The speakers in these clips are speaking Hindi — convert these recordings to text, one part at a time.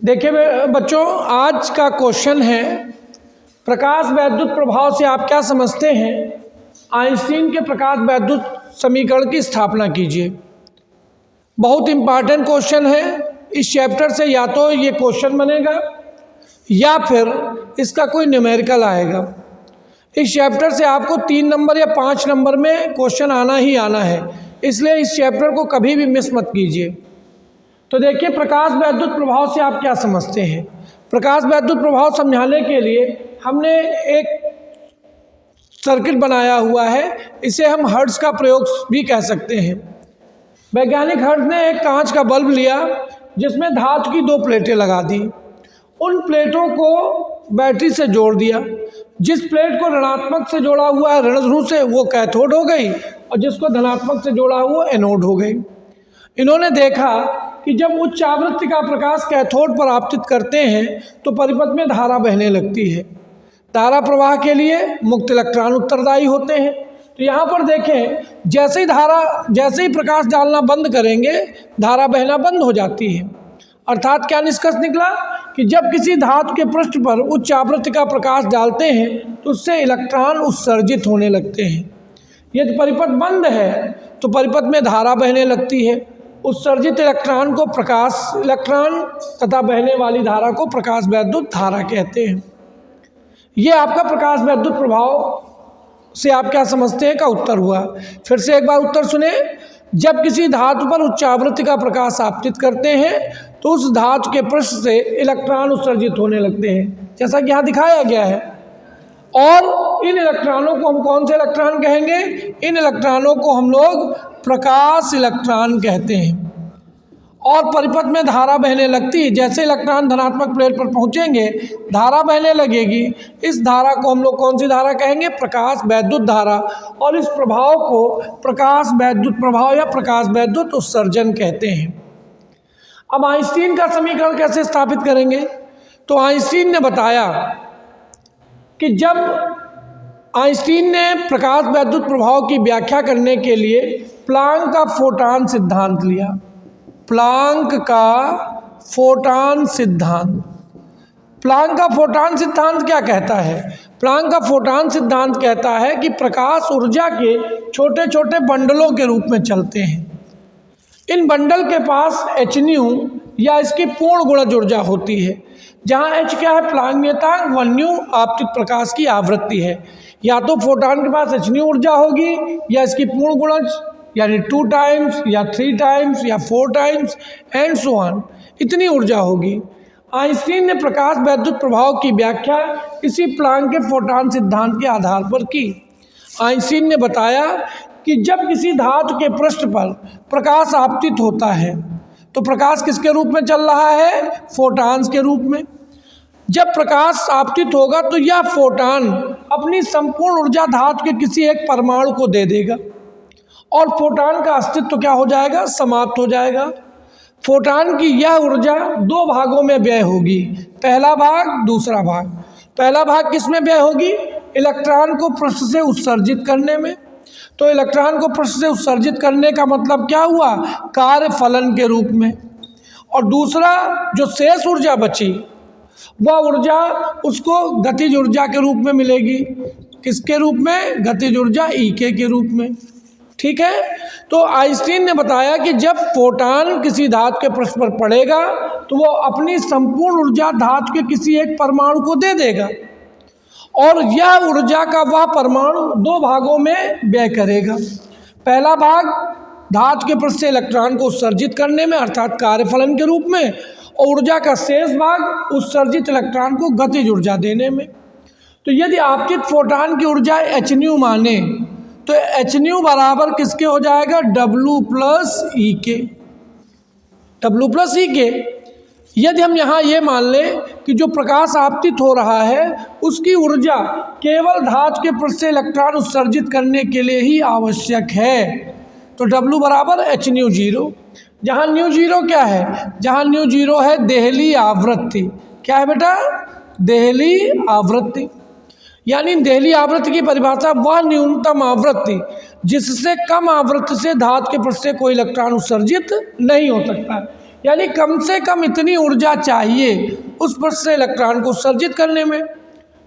देखिए बच्चों, आज का क्वेश्चन है प्रकाश वैद्युत प्रभाव से आप क्या समझते हैं। आइंस्टीन के प्रकाश वैद्युत समीकरण की स्थापना कीजिए। बहुत इम्पॉर्टेंट क्वेश्चन है। इस चैप्टर से या तो ये क्वेश्चन बनेगा या फिर इसका कोई न्यूमेरिकल आएगा। इस चैप्टर से आपको 3 नंबर या 5 नंबर में क्वेश्चन आना ही आना है, इसलिए इस चैप्टर को कभी भी मिस मत कीजिए। तो देखिए, प्रकाश वैद्युत प्रभाव से आप क्या समझते हैं। प्रकाश वैद्युत प्रभाव समझाने के लिए हमने एक सर्किट बनाया हुआ है, इसे हम हर्ट्ज का प्रयोग भी कह सकते हैं। वैज्ञानिक हर्ट्ज ने एक कांच का बल्ब लिया जिसमें धातु की 2 प्लेटें लगा दी। उन प्लेटों को बैटरी से जोड़ दिया। जिस प्लेट को ऋणात्मक से जोड़ा हुआ है ऋण ध्रुव से, वो कैथोड हो गई, और जिसको धनात्मक से जोड़ा हुआ एनोड हो गई। इन्होंने देखा कि जब उच्च आवृत्ति का प्रकाश कैथोड पर आपतित करते हैं तो परिपथ में धारा बहने लगती है। धारा प्रवाह के लिए मुक्त इलेक्ट्रॉन उत्तरदायी होते हैं। तो यहाँ पर देखें, जैसे ही प्रकाश डालना बंद करेंगे, धारा बहना बंद हो जाती है। अर्थात क्या निष्कर्ष निकला कि जब किसी धातु के पृष्ठ पर उच्च आवृत्ति का प्रकाश डालते हैं तो उससे इलेक्ट्रॉन उत्सर्जित होने लगते हैं। यदि परिपथ बंद है तो परिपथ में धारा बहने लगती है। उत्सर्जित इलेक्ट्रॉन को प्रकाश इलेक्ट्रॉन तथा बहने वाली धारा को प्रकाश वैद्युत धारा कहते हैं। ये आपका प्रकाश वैद्युत प्रभाव से आप क्या समझते हैं का उत्तर हुआ। फिर से एक बार उत्तर सुने। जब किसी धातु पर उच्च आवृत्ति का प्रकाश आपतित करते हैं तो उस धातु के पृष्ठ से इलेक्ट्रॉन उत्सर्जित होने लगते हैं, जैसा कि यहाँ दिखाया गया है। और इन इलेक्ट्रॉनों को हम कौन से इलेक्ट्रॉन कहेंगे? इन इलेक्ट्रॉनों को हम लोग प्रकाश इलेक्ट्रॉन कहते हैं। और परिपथ में धारा बहने लगती है। जैसे इलेक्ट्रॉन धनात्मक प्लेट पर पहुंचेंगे, धारा बहने लगेगी। इस धारा को हम लोग कौन सी धारा कहेंगे? प्रकाश वैद्युत धारा। और इस प्रभाव को प्रकाश वैद्युत प्रभाव या प्रकाश वैद्युत उत्सर्जन कहते हैं। अब आइंस्टीन का समीकरण कैसे स्थापित करेंगे? तो आइंस्टीन ने बताया कि जब आइंस्टीन ने प्रकाश वैद्युत प्रभाव की व्याख्या करने के लिए प्लांक का फोटॉन सिद्धांत लिया। प्लांक का फोटॉन सिद्धांत। प्लांक का फोटॉन सिद्धांत क्या कहता है? प्लांक का फोटॉन सिद्धांत कहता है कि प्रकाश ऊर्जा के छोटे छोटे बंडलों के रूप में चलते हैं। इन बंडल के पास hν या इसकी पूर्ण गुणज ऊर्जा होती है, जहाँ h क्या है? प्लांक नियतांक, 1ν आपतित प्रकाश की आवृत्ति है। या तो फोटॉन के पास hν ऊर्जा होगी या इसकी पूर्ण गुणज, यानी 2 टाइम्स या 3 टाइम्स या 4 टाइम्स एंड सो ऑन, इतनी ऊर्जा होगी। आइंस्टीन ने प्रकाश वैद्युत प्रभाव की व्याख्या इसी प्लांक के फोटॉन सिद्धांत के आधार पर की। आइंस्टीन ने बताया कि जब किसी धातु के पृष्ठ पर प्रकाश आपतित होता है तो प्रकाश किसके रूप में चल रहा है? फोटॉन्स के रूप में। जब प्रकाश आपतित होगा तो यह फोटॉन अपनी संपूर्ण ऊर्जा धातु के किसी एक परमाणु को दे देगा और फोटॉन का अस्तित्व क्या हो जाएगा? समाप्त हो जाएगा। फोटॉन की यह ऊर्जा 2 भागों में व्यय होगी, पहला भाग, दूसरा भाग। पहला भाग किस में व्यय होगी? इलेक्ट्रॉन को पृष्ठ से उत्सर्जित करने में। तो इलेक्ट्रॉन को पृष्ठ से उत्सर्जित करने का मतलब क्या हुआ? कार्य फलन के रूप में। और दूसरा जो शेष ऊर्जा बची, वह ऊर्जा उसको गतिज ऊर्जा के रूप में मिलेगी। किसके रूप में? गतिज ऊर्जा EK के रूप में। ठीक है। तो आइंस्टीन ने बताया कि जब फोटॉन किसी धातु के पृष्ठ पर पड़ेगा तो वो अपनी संपूर्ण ऊर्जा धातु के किसी एक परमाणु को दे देगा और यह ऊर्जा का वह परमाणु 2 भागों में व्यय करेगा। पहला भाग धातु के पृष्ठ से इलेक्ट्रॉन को उत्सर्जित करने में, अर्थात कार्यफलन के रूप में, और ऊर्जा का शेष भाग उत्सर्जित इलेक्ट्रॉन को गतिज ऊर्जा देने में। तो यदि आपतित फोटॉन की ऊर्जा hν माने तो hν बराबर किसके हो जाएगा? W + EK। W + EK। यदि हम यहाँ ये मान लें कि जो प्रकाश आपतित हो रहा है उसकी ऊर्जा केवल धातु के पृष्ठ से इलेक्ट्रॉन उत्सर्जित करने के लिए ही आवश्यक है, तो W बराबर hν0। जहाँ ν0 क्या है? जहाँ ν0 है देहली आवृत्ति। क्या है बेटा? देहली आवृत्ति। यानी देहली आवृत्ति की परिभाषा वह न्यूनतम आवृत्ति जिससे कम आवृत्ति से धातु के पृष्ठ से कोई इलेक्ट्रॉन उत्सर्जित नहीं हो सकता। यानी कम से कम इतनी ऊर्जा चाहिए उस पृष्ठ से इलेक्ट्रॉन को उत्सर्जित करने में।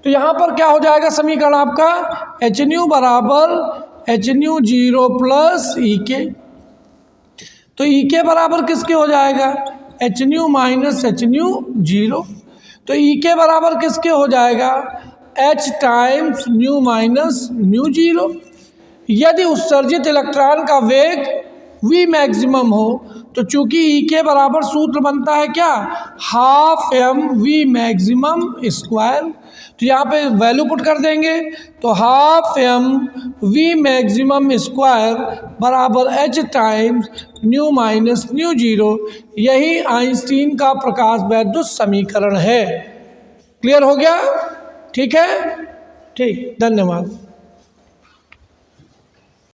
तो यहाँ पर क्या हो जाएगा समीकरण आपका, एच न्यू बराबर एच न्यू जीरो प्लस ई के। तो ई के बराबर किसके हो जाएगा, H new minus H mu zero. तो ई के बराबर किसके हो जाएगा, H times nu minus nu zero. यदि उत्सर्जित इलेक्ट्रॉन का वेग v मैक्सिमम हो तो चूंकि ई के बराबर सूत्र बनता है क्या, half m v maximum square. तो यहाँ पे वैल्यू पुट कर देंगे तो half m v maximum square बराबर h times nu minus nu zero. यही आइंस्टीन का प्रकाश वैद्युत समीकरण है। क्लियर हो गया? ठीक है, ठीक, धन्यवाद।